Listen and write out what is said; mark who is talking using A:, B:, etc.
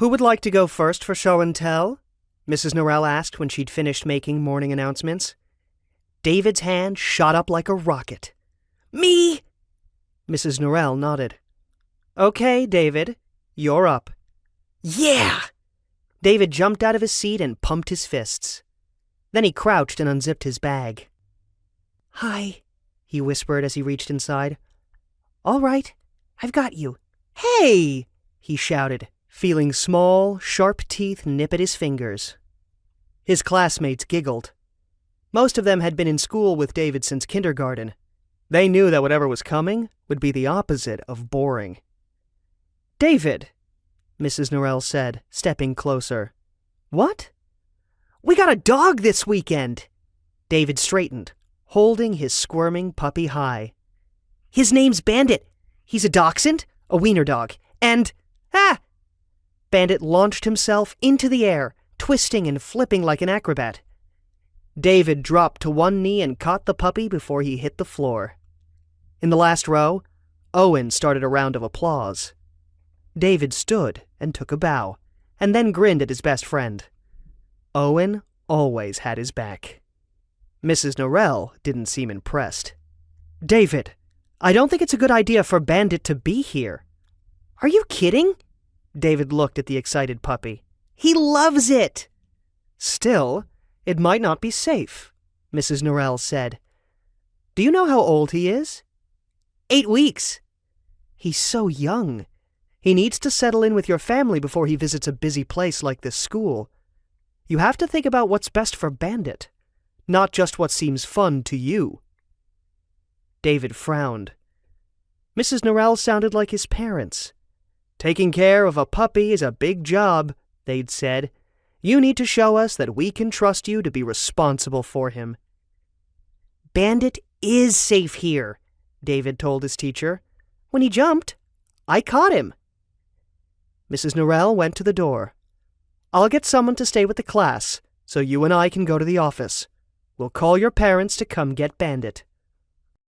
A: Who would like to go first for show and tell? Mrs. Norrell asked when she'd finished making morning announcements. David's hand shot up like a rocket. Me! Mrs. Norrell nodded. Okay, David, you're up. Yeah! David jumped out of his seat and pumped his fists. Then he crouched and unzipped his bag. Hi, he whispered as he reached inside. All right, I've got you. Hey! He shouted, feeling small, sharp teeth nip at his fingers. His classmates giggled. Most of them had been in school with David since kindergarten. They knew that whatever was coming would be the opposite of boring. David, Mrs. Norrell said, stepping closer. What? We got a dog this weekend. David straightened, holding his squirming puppy high. His name's Bandit. He's a Dachshund, a wiener dog, and... Bandit launched himself into the air, twisting and flipping like an acrobat. David dropped to one knee and caught the puppy before he hit the floor. In the last row, Owen started a round of applause. David stood and took a bow, and then grinned at his best friend. Owen always had his back. Mrs. Norrell didn't seem impressed. David, I don't think it's a good idea for Bandit to be here. Are you kidding? David looked at the excited puppy. He loves it! Still, it might not be safe, Mrs. Norrell said. Do you know how old he is? 8 weeks. He's so young. He needs to settle in with your family before he visits a busy place like this school. You have to think about what's best for Bandit, not just what seems fun to you. David frowned. Mrs. Norrell sounded like his parents. Taking care of a puppy is a big job, they'd said. You need to show us that we can trust you to be responsible for him. Bandit is safe here, David told his teacher. When he jumped, I caught him. Mrs. Norrell went to the door. I'll get someone to stay with the class, so you and I can go to the office. We'll call your parents to come get Bandit.